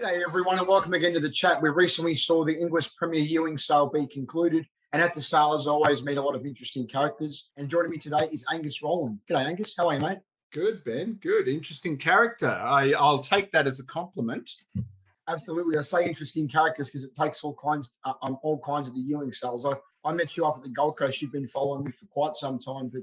G'day everyone and welcome again to the chat. We recently saw the English Premier Ewing sale be concluded, and at the sale, as always, meet a lot of interesting characters. And joining me today is Angus Roland. G'day Angus, how are you, mate? Good, Ben. Good. Interesting character. I'll take that as a compliment. Absolutely, I say interesting characters because it takes all kinds of the Ewing sales. I met you up at the Gold Coast. You've been following me for quite some time, but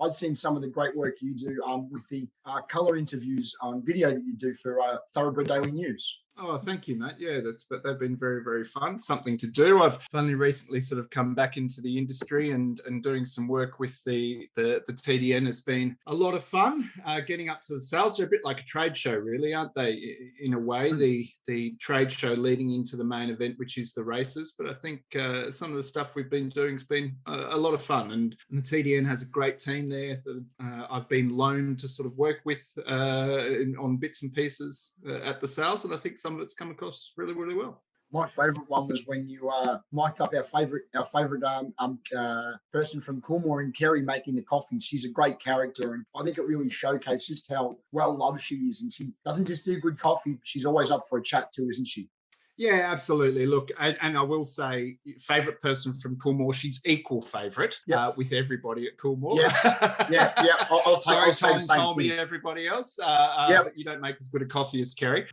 I'd seen some of the great work you do with the colour interviews on video that you do for Thoroughbred Daily News. Oh, thank you, mate. Yeah, but they've been very, very fun. Something to do. I've only recently sort of come back into the industry and doing some work with the TDN has been a lot of fun. Getting up to the sales, they're a bit like a trade show, really, aren't they? In a way, the trade show leading into the main event, which is the races. But I think some of the stuff we've been doing has been a lot of fun, and the TDN has a great team there that I've been loaned to sort of work with on bits and pieces at the sales, and I think some of it's come across really, really well. My favourite one was when you mic'd up our favourite person from Coolmore and Kerry making the coffee. She's a great character, and I think it really showcased just how well loved she is. And she doesn't just do good coffee, but she's always up for a chat too, isn't she? Yeah, absolutely. Look, and I will say, favourite person from Coolmore, she's equal favourite with everybody at Coolmore. Yeah. I'll say the same call thing. me everybody else. But you don't make as good a coffee as Kerry.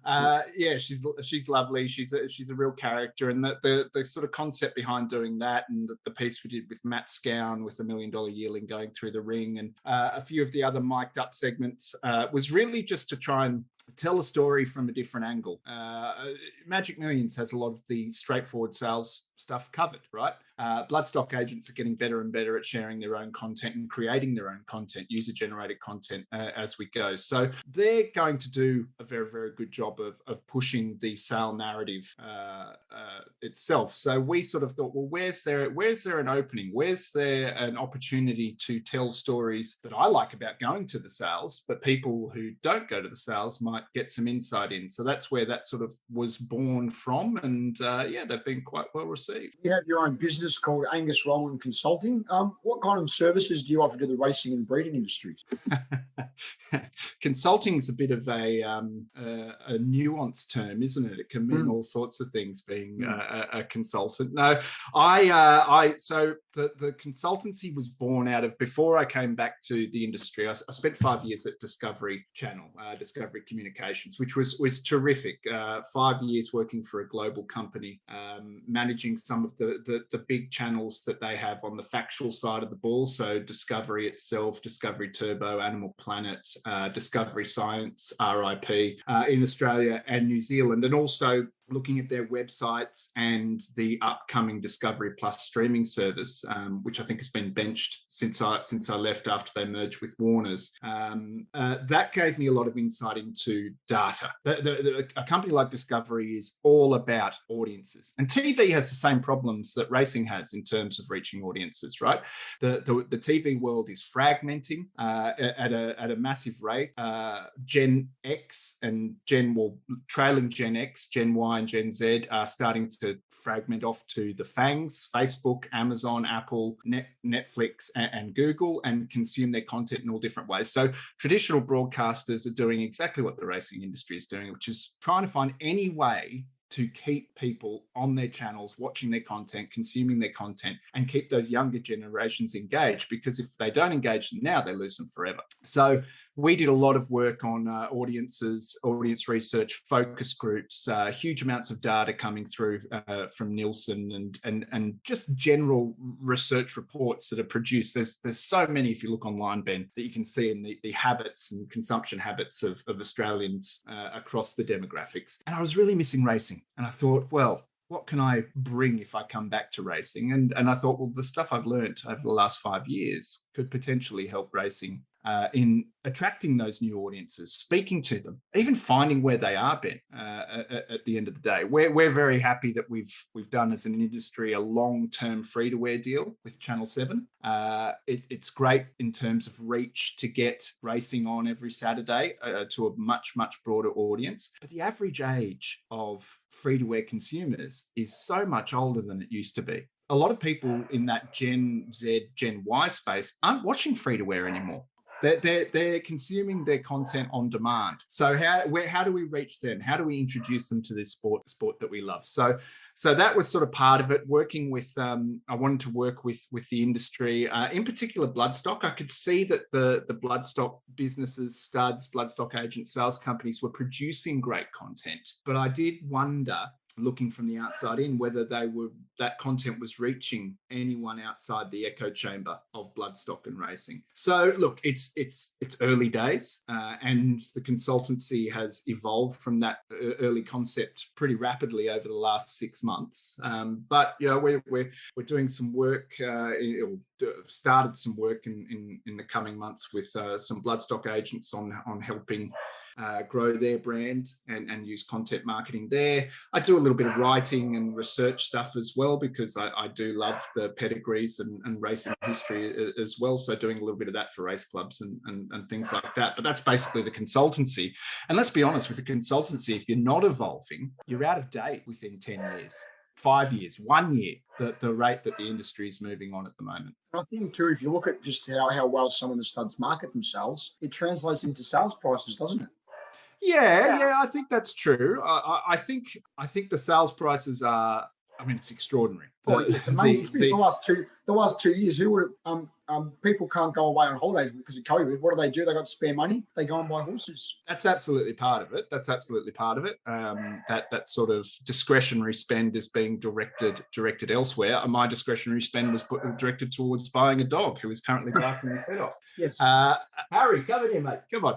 She's lovely. She's a real character, and the sort of concept behind doing that, and the piece we did with Matt Scown with the $1 Million Yearling going through the ring, and a few of the other mic'd up segments was really just to try and tell a story from a different angle. Magic Millions has a lot of the straightforward sales stuff covered, right? Bloodstock agents are getting better and better at sharing their own content and creating their own content, user-generated content as we go. So they're going to do a very, very good job of pushing the sale narrative itself. So we sort of thought, well, where's there an opening? Where's there an opportunity to tell stories that I like about going to the sales, but people who don't go to the sales might get some insight in? So that's where that sort of was born from. And they've been quite well received. You have your own business called Angus Roland Consulting. What kind of services do you offer to the racing and breeding industries? Consulting is a bit of a nuanced term, isn't it? It can mean all sorts of things being a consultant. No, so the consultancy was born out of, before I came back to the industry, I spent 5 years at Discovery Channel, Discovery Communications, which was terrific. 5 years working for a global company, managing some of the big channels that they have on the factual side of the ball. So Discovery itself, Discovery Turbo, Animal Planet, Discovery Science, RIP, in Australia and New Zealand, and also looking at their websites and the upcoming Discovery Plus streaming service, which I think has been benched since I left after they merged with Warner's. That gave me a lot of insight into data. A company like Discovery is all about audiences, and TV has the same problems that racing has in terms of reaching audiences, right? The TV world is fragmenting at a massive rate. Gen X and trailing Gen X, Gen Y and Gen Z are starting to fragment off to the FANGs, Facebook, Amazon, Apple, Netflix, and Google, and consume their content in all different ways. So traditional broadcasters are doing exactly what the racing industry is doing, which is trying to find any way to keep people on their channels, watching their content, consuming their content, and keep those younger generations engaged, because if they don't engage them now, they lose them forever. So we did a lot of work on audiences, audience research, focus groups, huge amounts of data coming through from Nielsen and just general research reports that are produced. There's so many, if you look online, Ben, that you can see in the habits and consumption habits of Australians across the demographics. And I was really missing racing. And I thought, well, what can I bring if I come back to racing? And I thought, well, the stuff I've learned over the last 5 years could potentially help racing in attracting those new audiences, speaking to them, even finding where they are, Ben, at the end of the day. We're very happy that we've done as an industry a long-term free-to-air deal with Channel 7. It's great in terms of reach to get racing on every Saturday to a much, much broader audience. But the average age of free-to-air consumers is so much older than it used to be. A lot of people in that Gen Z, Gen Y space aren't watching free-to-air anymore. They're consuming their content on demand. So how do we reach them? How do we introduce them to this sport that we love? So that was sort of part of it. Working with, I wanted to work with the industry, in particular bloodstock. I could see that the bloodstock businesses, studs, bloodstock agents, sales companies were producing great content, but I did wonder, looking from the outside in, whether that content was reaching anyone outside the echo chamber of bloodstock and racing. So look, it's early days, and the consultancy has evolved from that early concept pretty rapidly over the last 6 months. But we're doing some work. Started some work in the coming months with some bloodstock agents on helping grow their brand and use content marketing there. I do a little bit of writing and research stuff as well, because I do love the pedigrees and racing history as well. So doing a little bit of that for race clubs and things like that. But that's basically the consultancy. And let's be honest, with the consultancy, if you're not evolving, you're out of date within 10 years. 5 years, 1 year, the rate that the industry is moving on at the moment. I think too, if you look at just how well some of the studs market themselves, it translates into sales prices, doesn't it? Yeah, I think that's true. I think the sales prices are, I mean, it's extraordinary. It's amazing. The last 2 years, who would people can't go away on holidays because of COVID. What do? They got spare money. They go and buy horses. That's absolutely part of it. That sort of discretionary spend is being directed elsewhere. My discretionary spend was directed towards buying a dog who is currently barking his head off. Yes. Harry, come in here, mate. Come on.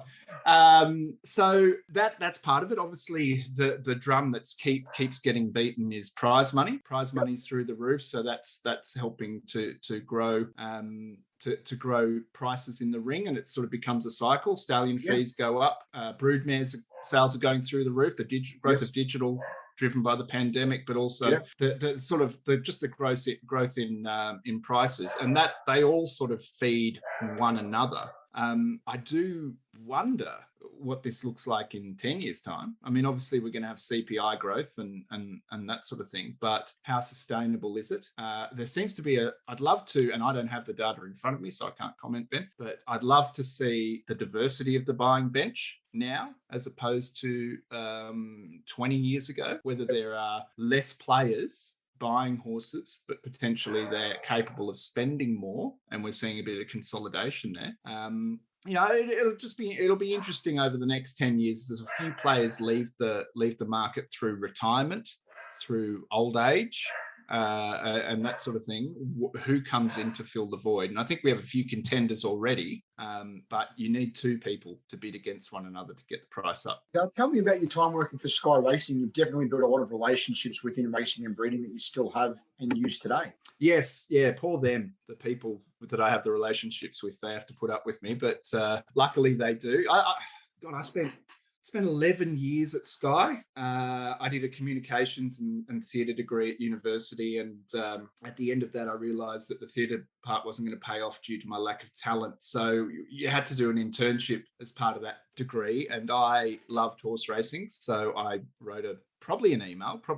So that's part of it. Obviously, the drum that keeps getting beaten is prize money. Prize money's through the roof. So that's helping to grow. To grow prices in the ring, and it sort of becomes a cycle. Stallion fees go up, broodmares sales are going through the roof, the growth of digital driven by the pandemic, but also the sort of the growth in prices, and that they all sort of feed one another. I do wonder what this looks like in 10 years' time. I mean, obviously we're going to have CPI growth and that sort of thing, but how sustainable is it? There seems to be I'd love to, and I don't have the data in front of me, so I can't comment, Ben, but I'd love to see the diversity of the buying bench now as opposed to 20 years ago, whether there are less players buying horses, but potentially they're capable of spending more, and we're seeing a bit of consolidation there. It'll be interesting over the next 10 years as a few players leave the market through retirement, through old age, and that sort of thing. Who comes in to fill the void? And I think we have a few contenders already, but you need two people to bid against one another to get the price up. Now, tell me about your time working for Sky Racing. You've definitely built a lot of relationships within racing and breeding that you still have and use today. Yes, poor them, the people that I have the relationships with. They have to put up with me, but luckily they do. I spent 11 years at Sky. I did a communications and theatre degree at university, and at the end of that I realised that the theatre part wasn't going to pay off due to my lack of talent. So you had to do an internship as part of that degree, and I loved horse racing, so I wrote probably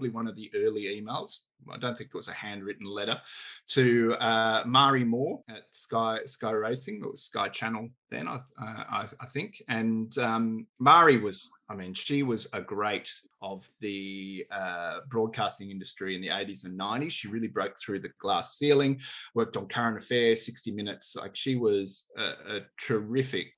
one of the early emails. I don't think it was a handwritten letter, to Mari Moore at Sky Racing. It was Sky Channel then, I think. And Mari she was a great of the broadcasting industry in the 80s and 90s. She really broke through the glass ceiling, worked on Current Affairs, 60 Minutes. Like, she was a terrific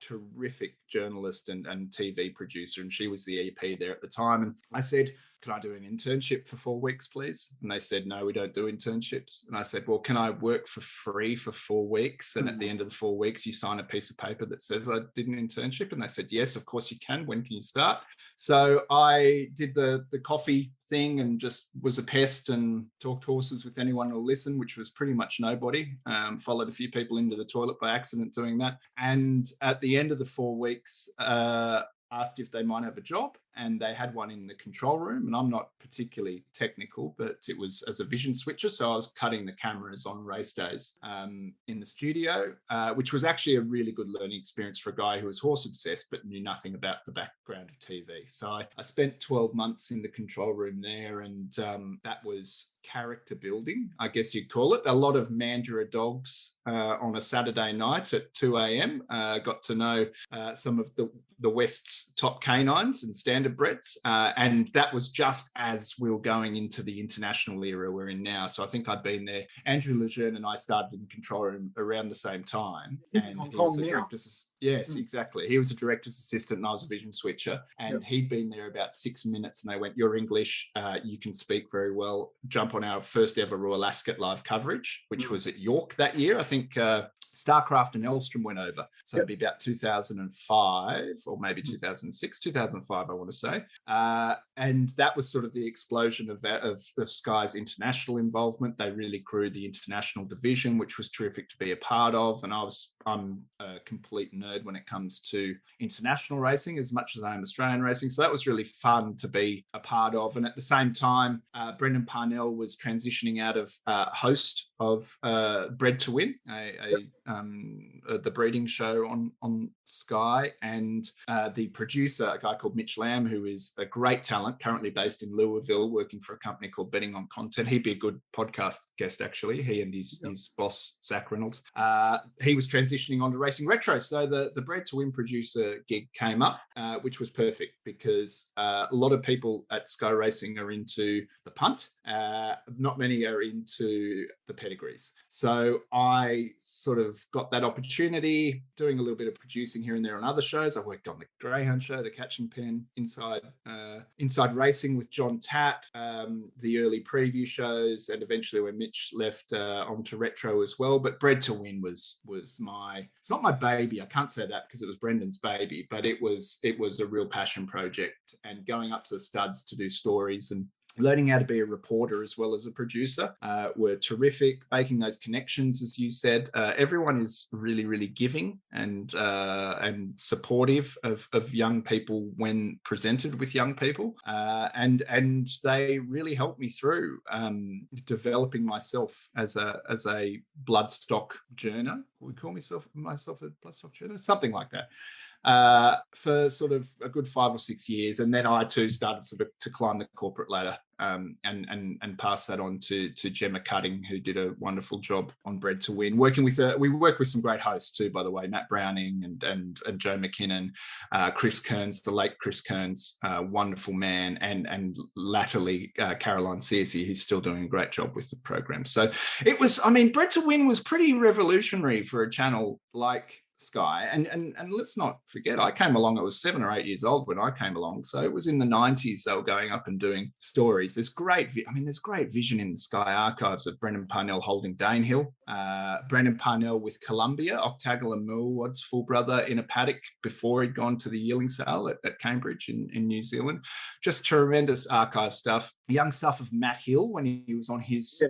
journalist and TV producer, and she was the EP there at the time. And I said, can I do an internship for 4 weeks, please? And they said, no, we don't do internships. And I said, well, can I work for free for 4 weeks? And at the end of the 4 weeks, you sign a piece of paper that says I did an internship. And they said, yes, of course you can. When can you start? So I did the coffee thing and just was a pest and talked horses with anyone who'll listen, which was pretty much nobody. Followed a few people into the toilet by accident doing that. And at the end of the 4 weeks, asked if they might have a job, and they had one in the control room. And I'm not particularly technical, but it was as a vision switcher. So I was cutting the cameras on race days in the studio, which was actually a really good learning experience for a guy who was horse obsessed but knew nothing about the background of TV. So I spent 12 months in the control room there, and that was character building, I guess you'd call it. A lot of Mandurah dogs on a Saturday night at 2 a.m. Got to know some of the West's top canines and standard breds, and that was just as we were going into the international era we're in now. So I think I'd been there. Andrew Lejeune and I started in the control room around the same time, and he was a director's. Yes, exactly. He was a director's assistant, and I was a vision switcher. And he'd been there about 6 minutes, and they went, "You're English. You can speak very well. Jump on our first ever Royal Ascot live coverage," which was at York that year. I think Starcraft and Elstrom went over. So it'd be about 2005 or maybe 2006, 2005, I want to say. And that was sort of the explosion of Sky's international involvement. They really grew the international division, which was terrific to be a part of. And I'm a complete nerd when it comes to international racing as much as I am Australian racing. So that was really fun to be a part of. And at the same time, Brendan Parnell was transitioning out of host of Bred to Win, the breeding show on Sky, and the producer, a guy called Mitch Lamb, who is a great talent, currently based in Louisville, working for a company called Betting on Content. He'd be a good podcast guest, actually. He and his boss, Zach Reynolds. He was transitioning on to Racing Retro, so the Bred to Win producer gig came up, which was perfect because a lot of people at Sky Racing are into the punt. Not many are into the pedigrees. So I sort of got that opportunity, doing a little bit of producing here and there on other shows. I worked on the Greyhound Show, the Catch and Pen, Inside Racing with John Tapp, the early preview shows, and eventually when Mitch left, onto Retro as well. But Bred to Win was it's not my baby. I can't say that because it was Brendan's baby, but it was a real passion project. And going up to the studs to do stories and learning how to be a reporter as well as a producer were terrific. Making those connections, as you said, everyone is really, really giving and supportive of young people when presented with young people, and they really helped me through developing myself as a bloodstock journer. Would call myself a bloodstock journer, something like that. For sort of a good 5 or 6 years, and then I too started sort of to climb the corporate ladder, and pass that on to Gemma Cutting, who did a wonderful job on Bred to Win. We work with some great hosts too, by the way, Matt Browning and Joe McKinnon, Chris Kearns, the late Chris Kearns, wonderful man, and latterly Caroline Searcy, who's still doing a great job with the program. So it was, Bred to Win was pretty revolutionary for a channel like Sky, and let's not forget, I came along, I was 7 or 8 years old when I came along, so it was in the 90s they were going up and doing stories. There's great vision in the Sky archives of Brendan Parnell holding Danehill, Brendan Parnell with Columbia, Octagonal and Millwad's full brother, in a paddock before he'd gone to the yearling sale at Cambridge in New Zealand. Just tremendous archive stuff. Young stuff of Matt Hill when he was on his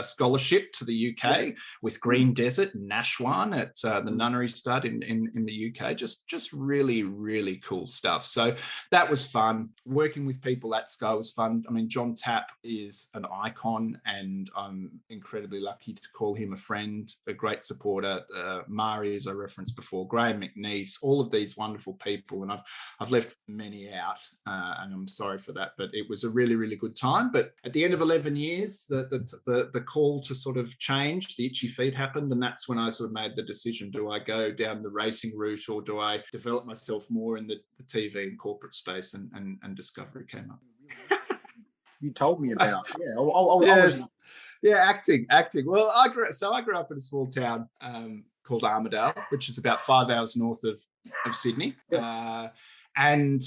scholarship to the UK with Green Desert and Nashwan at the Nunnery Stud in the UK. Just really, really cool stuff. So that was fun. Working with people at Sky was fun. John Tapp is an icon, and I'm incredibly lucky to call him a friend, a great supporter. Mari, as I referenced before, Graham McNeese, all of these wonderful people, and I've left many out, and I'm sorry for that, but it was a really, really good time. But at the end of 11 years, the call to sort of change, the itchy feet happened, and that's when I sort of made the decision: do I go down the racing route, or do I develop myself more in the TV and corporate space? And Discovery came up. You told me about. Acting. Well, I grew up in a small town called Armidale, which is about 5 hours north of Sydney. And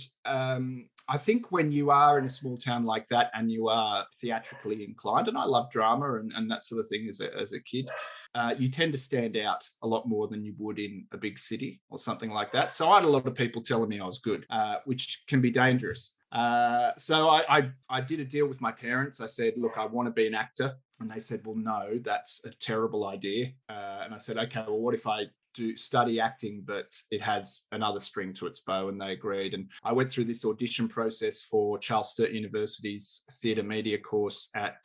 I think when you are in a small town like that and you are theatrically inclined, and I love drama and that sort of thing as a kid, you tend to stand out a lot more than you would in a big city or something like that. So I had a lot of people telling me I was good, which can be dangerous. So I did a deal with my parents. I said, look, I want to be an actor. And they said, well, no, that's a terrible idea. And I said, okay, well, what if I study acting, but it has another string to its bow, and they agreed. And I went through this audition process for Charles Sturt University's theatre media course at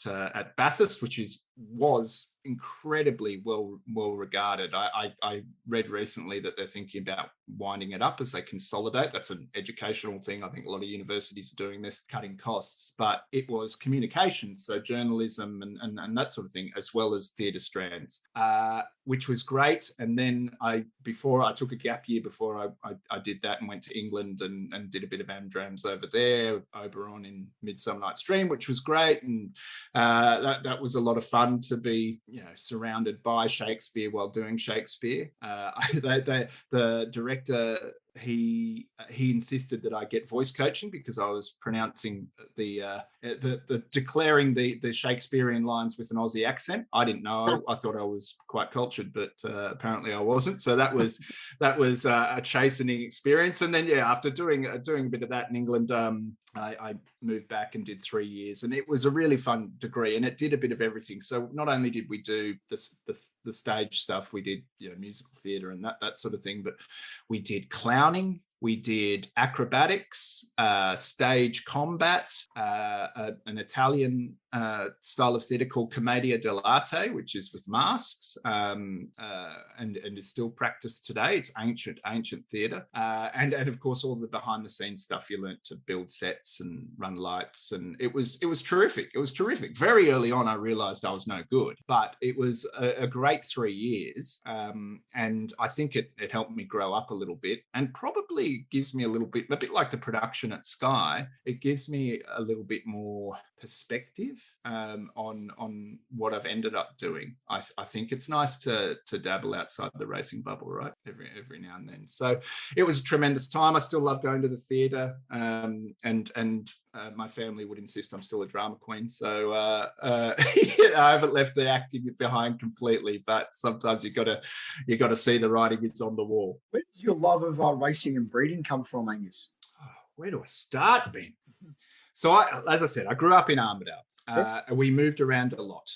Bathurst, which was incredibly well regarded. I read recently that they're thinking about winding it up as they consolidate. That's an educational thing. I think a lot of universities are doing this, cutting costs. But it was communications, so journalism and that sort of thing, as well as theatre strands, which was great. And then I took a gap year before I did that, and went to England and did a bit of Amdrams over there, Oberon in Midsummer Night's Dream, which was great. And that was a lot of fun to be, surrounded by Shakespeare while doing Shakespeare. The director, he insisted that I get voice coaching because I was pronouncing the declaring the Shakespearean lines with an Aussie accent. I didn't know. I thought I was quite cultured, but apparently I wasn't. So that was a chastening experience. And then after doing a bit of that in England, I moved back and did 3 years, and it was a really fun degree, and it did a bit of everything. So not only did we do the stage stuff, we did musical theatre and that sort of thing, but we did clowning, we did acrobatics, stage combat, an Italian style of theatre called Commedia dell'arte, which is with masks, and is still practiced today. It's ancient theatre, and of course all the behind the scenes stuff. You learnt to build sets and run lights, and it was terrific. It was terrific. Very early on, I realised I was no good, but it was a great 3 years, and I think it helped me grow up a little bit, and probably gives me a bit like the production at Sky. It gives me a little bit more perspective on what I've ended up doing. I think it's nice to dabble outside the racing bubble, right? Every now and then. So it was a tremendous time. I still love going to the theatre, and my family would insist I'm still a drama queen. So I haven't left the acting behind completely, but sometimes you got to see the writing is on the wall. Where does your love of racing and breeding come from, Angus? Where do I start, Ben? So as I said, I grew up in Armidale. We moved around a lot.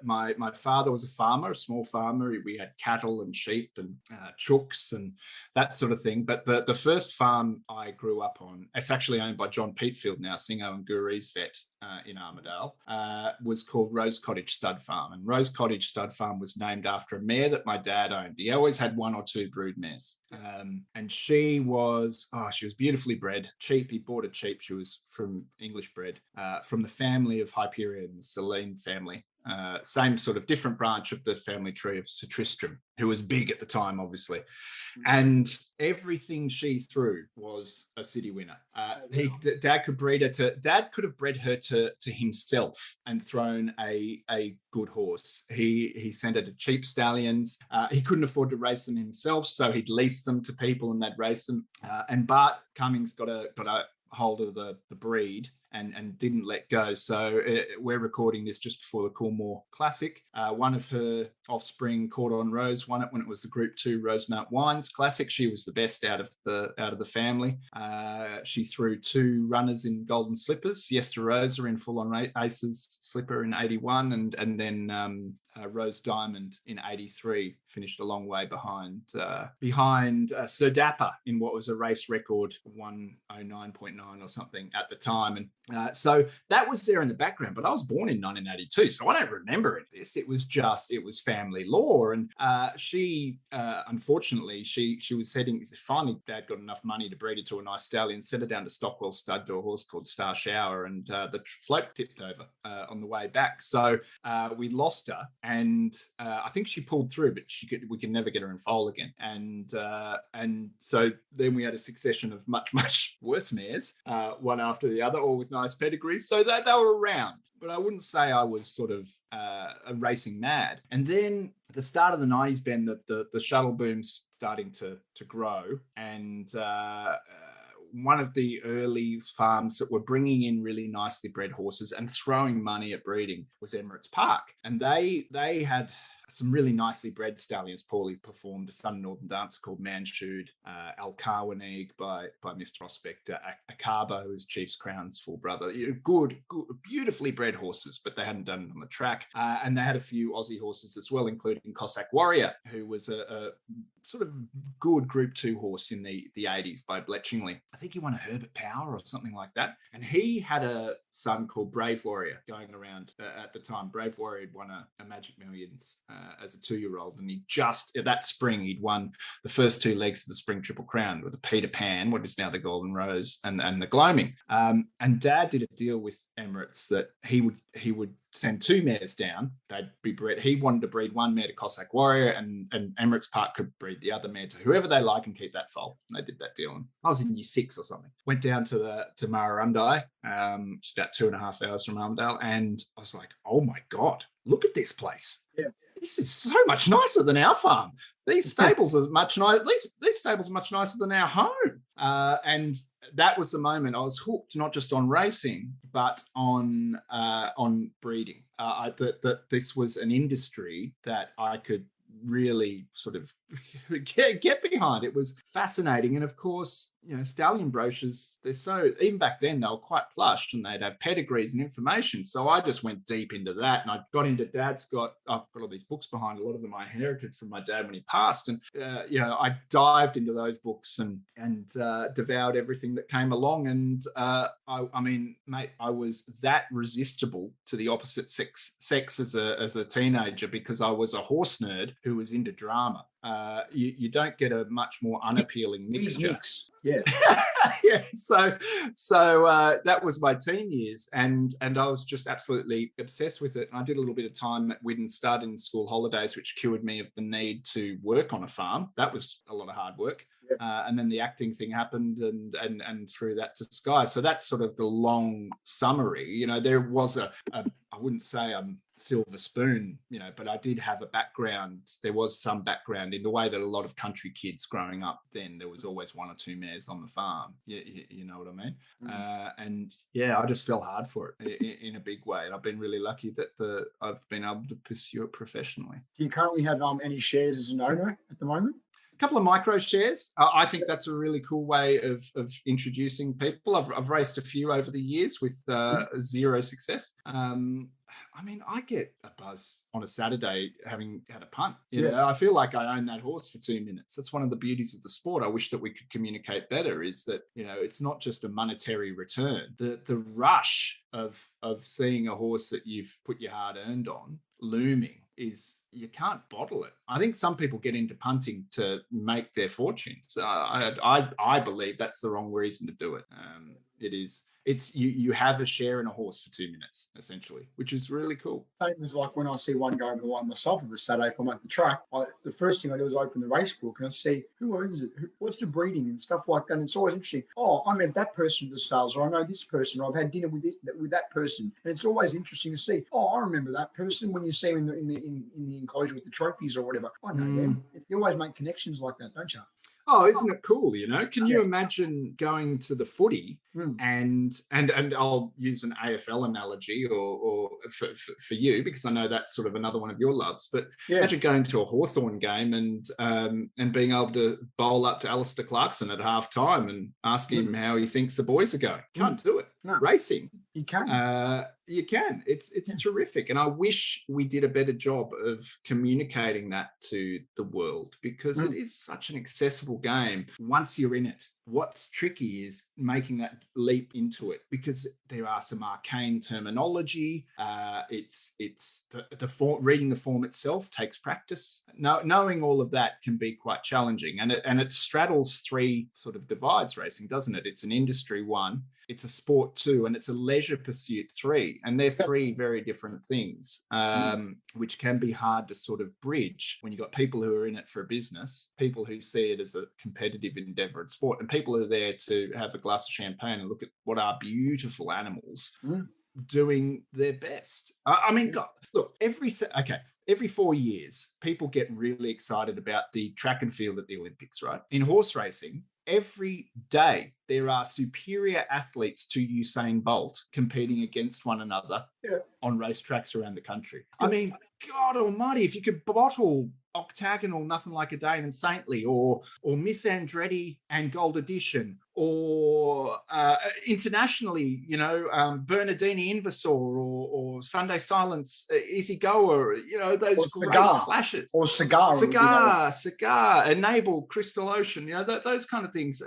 My father was a farmer, a small farmer. We had cattle and sheep and chooks and that sort of thing. But the first farm I grew up on, it's actually owned by John Peatfield now, Singo and Gurree's vet in Armidale, was called Rose Cottage Stud Farm. And Rose Cottage Stud Farm was named after a mare that my dad owned. He always had 1 or 2 brood mares. And she was beautifully bred. Cheap. He bought her cheap. She was from English bred, from the family of Hyperion, the Selene family. Same sort of different branch of the family tree of Sir Tristram, who was big at the time, obviously. And everything she threw was a city winner. Dad could have bred her to himself and thrown a good horse. He sent her to cheap stallions. He couldn't afford to race them himself, so he'd lease them to people and they'd race them. And Bart Cummings got a hold of the breed and didn't let go. So we're recording this just before the Coolmore Classic. One of her offspring, Cordon Rose, won it when it was the Group 2 Rosemount Wines Classic. She was the best out of the family. She threw 2 runners in Golden Slippers, Siesta Rosa in Full On Aces Slipper in 81, and then Rose Diamond in 83, finished a long way behind Sir Dapper in what was a race record 109.9 or something at the time. And so that was there in the background, but I was born in 1982, so I don't remember any of this. It was family lore. And she, unfortunately, she was finally Dad got enough money to breed her to a nice stallion, sent her down to Stockwell Stud to a horse called Star Shower, and the float tipped over on the way back. So we lost her, and I think she pulled through, but we could never get her in foal again. And so then we had a succession of much, much worse mares, one after the other, all with nice pedigrees. So they were around, but I wouldn't say I was sort of racing mad. And then at the start of the 90s, Ben, the shuttle boom's starting to grow, and one of the early farms that were bringing in really nicely bred horses and throwing money at breeding was Emirates Park. And they had some really nicely bred stallions. Paulie performed a Southern Northern Dancer called Manshood, Al-Kawaneeg by Mr. Prospector, Akabo, who's Chief's Crown's full brother. Good, beautifully bred horses, but they hadn't done it on the track. And they had a few Aussie horses as well, including Cossack Warrior, who was a sort of good Group 2 horse in the 80s by Bletchingley. I think he won a Herbert Power or something like that. And he had a son called Brave Warrior going around at the time. Brave Warrior had won a Magic Millions as a 2-year-old. And he just, that spring, he'd won the first 2 legs of the Spring Triple Crown with the Peter Pan, what is now the Golden Rose, and the Gloaming. And Dad did a deal with Emirates that he would send 2 mares down. They'd be bred. He wanted to breed 1 mare to Cossack Warrior, and Emirates Park could breed the other mare to whoever they like and keep that foal. And they did that deal. And I was in year 6 or something. Went down to Mararundai, just about 2.5 hours from Armdale, and I was like, oh my God, look at this place. Yeah. This is so much nicer than our farm. These stables are much nicer. These stables are much nicer than our home. And that was the moment I was hooked, not just on racing, but on breeding. That this was an industry that I could really sort of get behind. It was fascinating. And of course, you know, stallion brochures, they're so, even back then they were quite plush and they'd have pedigrees and information. So I just went deep into that, and I got into I've got all these books behind. A lot of them I inherited from my dad when he passed. And, you know, I dived into those books and devoured everything that came along. And I mean, mate, I was that resistible to the opposite sex as a teenager, because I was a horse nerd who was into drama. You don't get a much more unappealing mixture. Yeah. Yeah. So that was my teen years, and I was just absolutely obsessed with it. And I did a little bit of time at Widden Stud in school holidays, which cured me of the need to work on a farm. That was a lot of hard work. Yeah. And then the acting thing happened, and through that to Sky. So that's sort of the long summary. You know, there was I wouldn't say I'm silver spoon, you know, but I did have a background. There was some background in the way that a lot of country kids growing up then, there was always 1 or 2 mares on the farm. You know what I mean? And yeah, I just fell hard for it in a big way. And I've been really lucky that I've been able to pursue it professionally. Do you currently have any shares as an owner at the moment? A couple of micro shares. I think that's a really cool way of introducing people. I've raced a few over the years with zero success. I mean, I get a buzz on a Saturday having had a punt. You know, I feel like I own that horse for 2 minutes. That's one of the beauties of the sport. I wish that we could communicate better, is that, you know, it's not just a monetary return. The rush of seeing a horse that you've put your hard earned on looming is, you can't bottle it. I think some people get into punting to make their fortunes. I believe that's the wrong reason to do it. It's you have a share in a horse for 2 minutes, essentially, which is really cool. Same as like when I see one go over the line myself of a Saturday, if I'm at the track, the first thing I do is open the race book and I see who owns it, what's the breeding and stuff like that. And it's always interesting. Oh, I met that person at the sales, or I know this person, or I've had dinner with that person. And it's always interesting to see. Oh, I remember that person when you see him in the enclosure with the trophies or whatever. I know them. You always make connections like that, don't you? Oh, isn't it cool? You know, can you imagine going to the footy and I'll use an AFL analogy or for you, because I know that's sort of another one of your loves, but imagine going to a Hawthorn game and being able to bowl up to Alistair Clarkson at half time and ask him how he thinks the boys are going. Can't do it. No. Racing. You can. You can. It's terrific. And I wish we did a better job of communicating that to the world, because it is such an accessible game once you're in it. What's tricky is making that leap into it, because there are some arcane terminology. It's the form, reading the form itself takes practice. Knowing all of that can be quite challenging, and it straddles 3 sort of divides, racing, doesn't it? It's an industry 1, it's a sport 2, and it's a leisure pursuit 3, and they're 3 very different things, which can be hard to sort of bridge when you've got people who are in it for a business, people who see it as a competitive endeavor and sport, and people who are there to have a glass of champagne and look at what are beautiful animals doing their best. I mean, God, look, every 4 years, people get really excited about the track and field at the Olympics, right? In horse racing, every day there are superior athletes to Usain Bolt competing against one another on racetracks around the country. I mean, God almighty, if you could bottle Octagonal, Nothing Like a Dane and Saintly, or Miss Andretti and Gold Edition, or internationally, Bernardini Inversor or Sunday Silence, Easy Goer, those great clashes. Or Cigar, Enable, Crystal Ocean, those kind of things.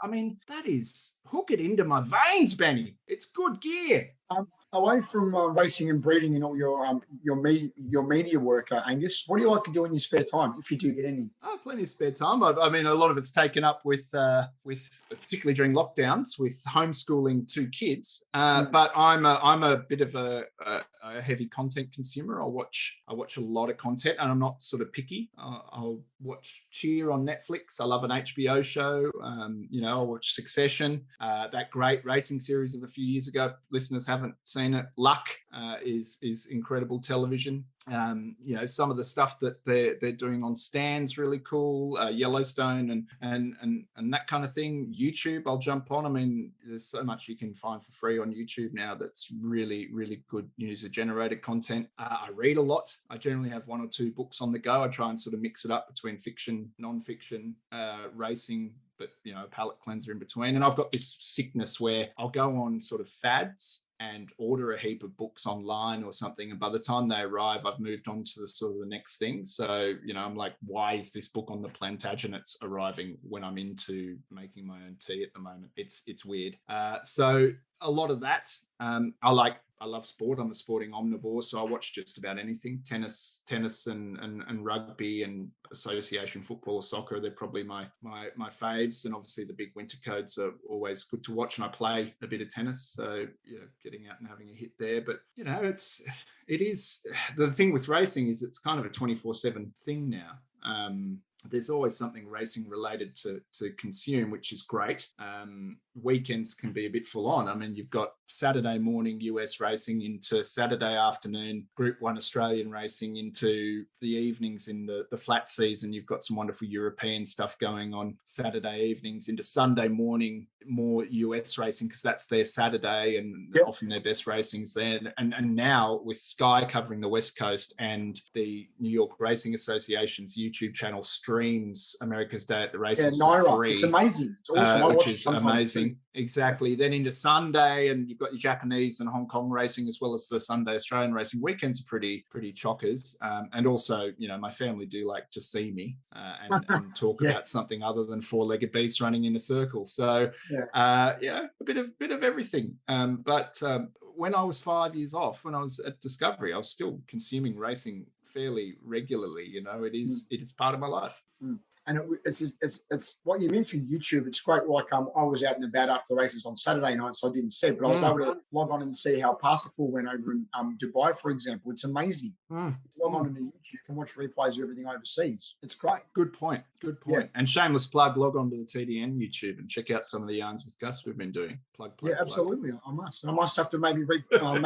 I mean, that is hook it into my veins, Benny. It's good gear. Away from racing and breeding and all your media work, Angus, what do you like to do in your spare time, if you do get any? Oh, plenty of spare time. I mean, a lot of it's taken up with particularly during lockdowns, with homeschooling 2 kids. But I'm a bit of a heavy content consumer. I watch a lot of content, and I'm not sort of picky. I'll watch Cheer on Netflix. I love an HBO show. I'll watch Succession, that great racing series of a few years ago. If listeners haven't seen it, Luck is incredible television. Some of the stuff that they're doing on Stan's really cool. Yellowstone and that kind of thing. YouTube, I'll jump on. I mean, there's so much you can find for free on YouTube now that's really, really good user-generated content. I read a lot. I generally have 1 or 2 books on the go. I try and sort of mix it up between fiction, non-fiction, racing, but a palate cleanser in between. And I've got this sickness where I'll go on sort of fads and order a heap of books online or something, and by the time they arrive, I've moved on to the next thing. So I'm like, why is this book on the Plantagenets arriving when I'm into making my own tea at the moment? It's weird. So a lot of that. I love sport. I'm a sporting omnivore, so I watch just about anything. Tennis and rugby and association football or soccer, they're probably my faves. And obviously the big winter codes are always good to watch, and I play a bit of tennis, so getting out and having a hit there. But it is the thing with racing is it's kind of a 24/7 thing now. There's always something racing related to consume, which is great. Weekends can be a bit full on. I mean, you've got Saturday morning US racing into Saturday afternoon Group 1 Australian racing into the evenings in the flat season. You've got some wonderful European stuff going on Saturday evenings into Sunday morning, more US racing because that's their Saturday and often their best racing's there. And now with Sky covering the West Coast and the New York Racing Association's YouTube channel streams America's Day at the Races for free. It's amazing. It's awesome. Which is amazing. Exactly. Then into Sunday, and you've got your Japanese and Hong Kong racing as well as the Sunday Australian racing. Weekends are pretty chockers. And also, my family do like to see me and talk about something other than 4-legged beasts running in a circle. So a bit of everything. But when I was 5 years off, when I was at Discovery, I was still consuming racing fairly regularly. It is part of my life. And it's what you mentioned, YouTube. It's great. Like I was out and about after the races on Saturday night, so I didn't see it, but I was able to log on and see how Parsifal went over in Dubai, for example. It's amazing. Log on into YouTube, you can watch replays of everything overseas. It's great. Good point. Yeah. And shameless plug, log on to the TDN YouTube and check out some of the yarns with Gus we've been doing. Plug. Yeah, absolutely. I must. And I must have to maybe replay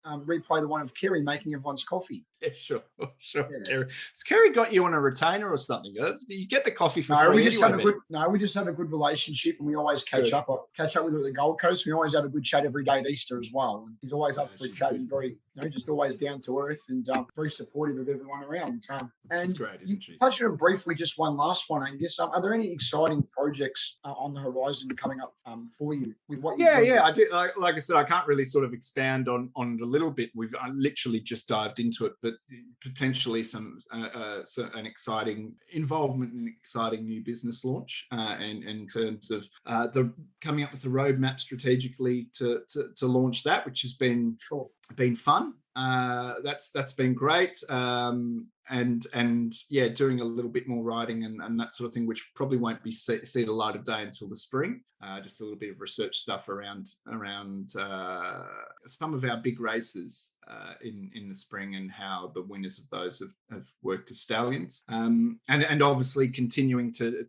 replay the one of Kerry making everyone's coffee. Yeah, sure. Yeah. Kerry. Has Kerry got you on a retainer or something? You get the coffee for free. We just have a good relationship, and we always catch up. I catch up with her at the Gold Coast. We always have a good chat every day at Easter as well. And he's always up for a chat and very, just always down to earth and very supportive of everyone around. And great, isn't she? Touched on briefly, just one last one, Angus. Are there any exciting projects on the horizon coming up for you with what? I did. Like I said, I can't really sort of expand on it a little bit. I literally just dived into it, but potentially some an exciting involvement in exciting new business launch, and in terms of the coming up with the roadmap strategically to launch that, which has been fun. That's been great. And doing a little bit more writing and that sort of thing, which probably won't see the light of day until the spring. Just a little bit of research stuff around some of our big races in the spring and how the winners of those have worked as stallions. And obviously continuing to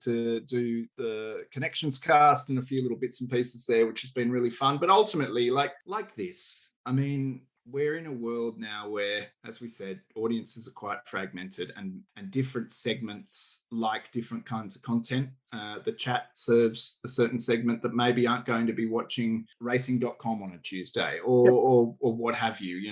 do the Connections cast and a few little bits and pieces there, which has been really fun. But ultimately, like this, I mean, we're in a world now where, as we said, audiences are quite fragmented and different segments like different kinds of content. The chat serves a certain segment that maybe aren't going to be watching racing.com on a Tuesday or what have you.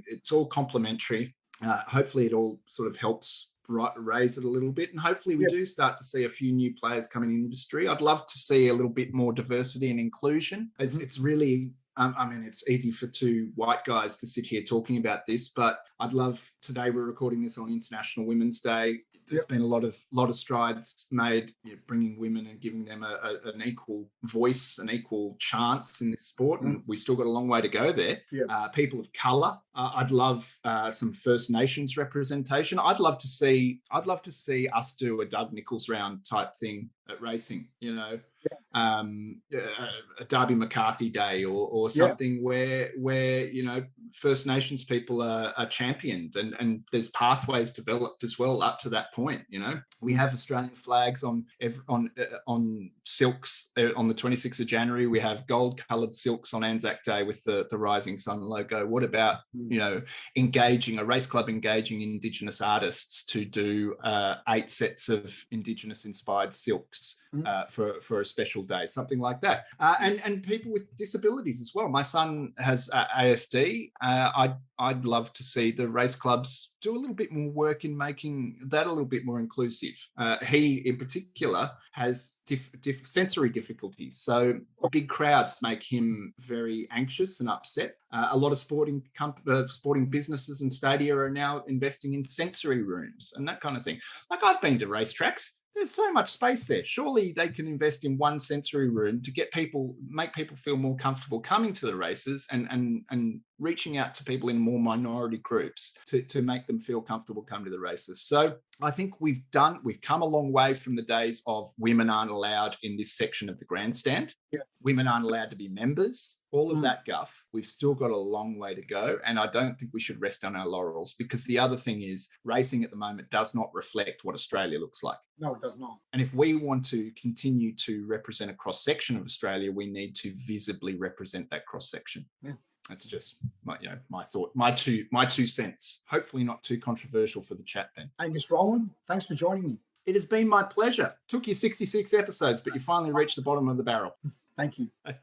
It's all complementary. hopefully it all sort of helps raise it a little bit, and hopefully we do start to see a few new players coming in the industry. I'd love to see a little bit more diversity and inclusion. It's really I mean, it's easy for two white guys to sit here talking about this, but I'd love, today we're recording this on International Women's Day. There's been a lot of strides made, bringing women and giving them an equal voice, an equal chance in this sport, and we still got a long way to go there. People of colour, I'd love some First Nations representation. I'd love to see us do a Doug Nichols round type thing at racing, a Darby McCarthy Day or something where First Nations people are championed, and there's pathways developed as well up to that point. We have Australian flags on silks on the 26th of January. We have gold coloured silks on Anzac Day with the Rising Sun logo. What about engaging a race club, engaging Indigenous artists to do 8 sets of Indigenous inspired silks for a special day, something like that, and people with disabilities as well. My son has ASD. I'd love to see the race clubs do a little bit more work in making that a little bit more inclusive. He, in particular, has sensory difficulties, so big crowds make him very anxious and upset. A lot of sporting businesses and stadia are now investing in sensory rooms and that kind of thing. Like, I've been to racetracks. There's so much space there. Surely they can invest in one sensory room to make people feel more comfortable coming to the races and reaching out to people in more minority groups to make them feel comfortable coming to the races. So I think we've come a long way from the days of women aren't allowed in this section of the grandstand. Women aren't allowed to be members. All of that guff. We've still got a long way to go. And I don't think we should rest on our laurels, because the other thing is, racing at the moment does not reflect what Australia looks like. No, it does not. And if we want to continue to represent a cross-section of Australia, we need to visibly represent that cross-section. That's just my thought, my two cents. Hopefully not too controversial for the chat then. Angus Roland, thanks for joining me. It has been my pleasure. Took you 66 episodes, but you finally reached the bottom of the barrel. Thank you. Thanks.